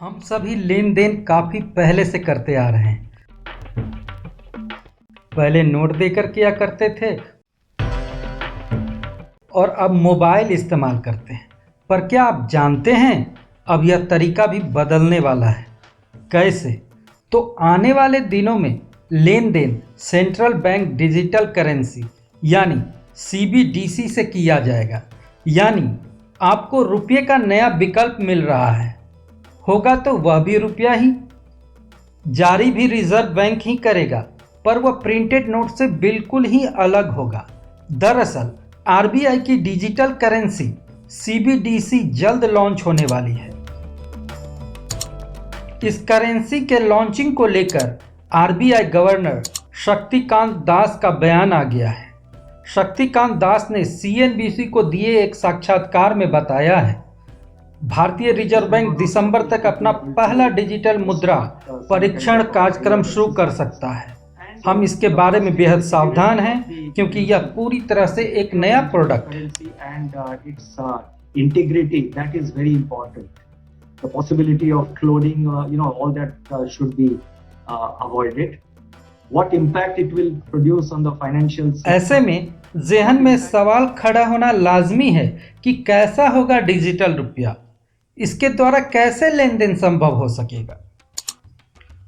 हम सभी लेन देन काफ़ी पहले से करते आ रहे हैं। पहले नोट देकर किया करते थे और अब मोबाइल इस्तेमाल करते हैं। पर क्या आप जानते हैं अब यह तरीका भी बदलने वाला है। कैसे? तो आने वाले दिनों में लेन देन सेंट्रल बैंक डिजिटल करेंसी यानी CBDC से किया जाएगा। यानी आपको रुपये का नया विकल्प मिल रहा है। होगा तो वह भी रुपया ही, जारी भी रिजर्व बैंक ही करेगा, पर वह प्रिंटेड नोट से बिल्कुल ही अलग होगा। दरअसल RBI की डिजिटल करेंसी CBDC जल्द लॉन्च होने वाली है। इस करेंसी के लॉन्चिंग को लेकर RBI गवर्नर शक्तिकांत दास का बयान आ गया है। शक्तिकांत दास ने CNBC को दिए एक साक्षात्कार में बताया है, भारतीय रिजर्व बैंक दिसंबर तक अपना पहला डिजिटल मुद्रा परीक्षण कार्यक्रम शुरू कर सकता है। हम इसके बारे में बेहद सावधान हैं क्योंकि यह पूरी तरह से एक नया प्रोडक्ट है। Integrity, that is very important. The possibility of cloning, all that should be avoided. What impact it will produce on the financial system? ऐसे में ज़हन में सवाल खड़ा होना लाजमी है कि कैसा होगा डिजिटल रुपया, इसके द्वारा कैसे लेन देन संभव हो सकेगा।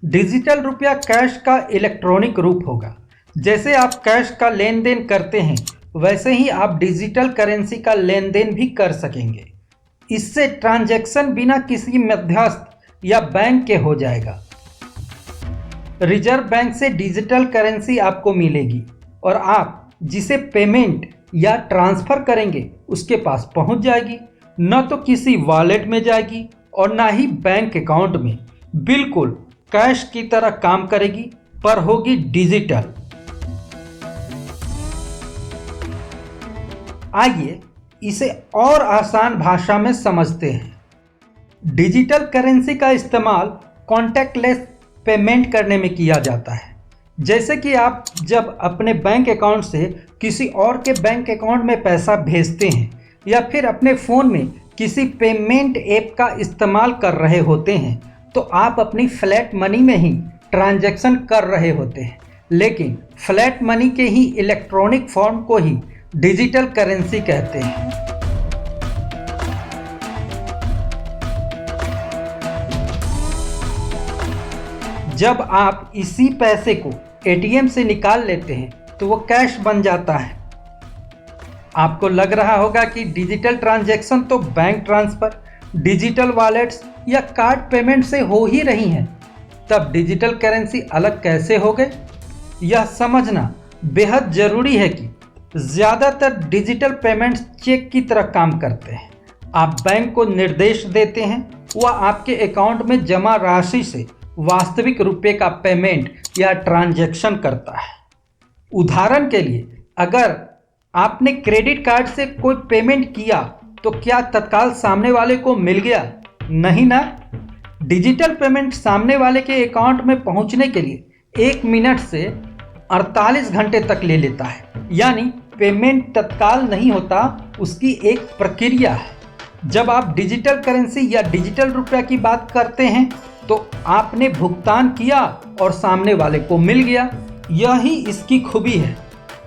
डिजिटल रुपया कैश का इलेक्ट्रॉनिक रूप होगा। जैसे आप कैश का लेन देन करते हैं वैसे ही आप डिजिटल करेंसी का लेन देन भी कर सकेंगे। इससे ट्रांजैक्शन बिना किसी मध्यस्थ या बैंक के हो जाएगा। रिजर्व बैंक से डिजिटल करेंसी आपको मिलेगी और आप जिसे पेमेंट या ट्रांसफ़र करेंगे उसके पास पहुंच जाएगी। न तो किसी वॉलेट में जाएगी और ना ही बैंक अकाउंट में। बिल्कुल कैश की तरह काम करेगी पर होगी डिजिटल। आइए इसे और आसान भाषा में समझते हैं। डिजिटल करेंसी का इस्तेमाल कॉन्टैक्टलेस पेमेंट करने में किया जाता है। जैसे कि आप जब अपने बैंक अकाउंट से किसी और के बैंक अकाउंट में पैसा भेजते हैं या फिर अपने फ़ोन में किसी पेमेंट ऐप का इस्तेमाल कर रहे होते हैं तो आप अपनी फ्लैट मनी में ही ट्रांजैक्शन कर रहे होते हैं। लेकिन फ्लैट मनी के ही इलेक्ट्रॉनिक फॉर्म को ही डिजिटल करेंसी कहते हैं। जब आप इसी पैसे को ATM से निकाल लेते हैं तो वो कैश बन जाता है। आपको लग रहा होगा कि डिजिटल ट्रांजैक्शन तो बैंक ट्रांसफ़र, डिजिटल वॉलेट्स या कार्ड पेमेंट से हो ही रही हैं, तब डिजिटल करेंसी अलग कैसे हो गए? यह समझना बेहद ज़रूरी है कि ज़्यादातर डिजिटल पेमेंट्स चेक की तरह काम करते हैं। आप बैंक को निर्देश देते हैं, वह आपके अकाउंट में जमा राशि से वास्तविक रुपये का पेमेंट या ट्रांजैक्शन करता है। उदाहरण के लिए, अगर आपने क्रेडिट कार्ड से कोई पेमेंट किया तो क्या तत्काल सामने वाले को मिल गया? नहीं ना। डिजिटल पेमेंट सामने वाले के अकाउंट में पहुंचने के लिए 1 मिनट से 48 घंटे तक ले लेता है। यानी पेमेंट तत्काल नहीं होता, उसकी एक प्रक्रिया है। जब आप डिजिटल करेंसी या डिजिटल रुपया की बात करते हैं तो आपने भुगतान किया और सामने वाले को मिल गया। यही इसकी खूबी है।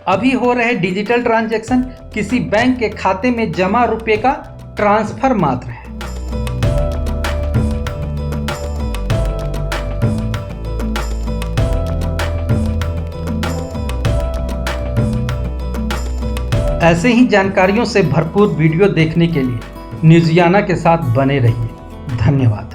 अभी हो रहे डिजिटल ट्रांजैक्शन किसी बैंक के खाते में जमा रुपये का ट्रांसफ़र मात्र है। ऐसे ही जानकारियों से भरपूर वीडियो देखने के लिए न्यूज़ियाना के साथ बने रहिए। धन्यवाद।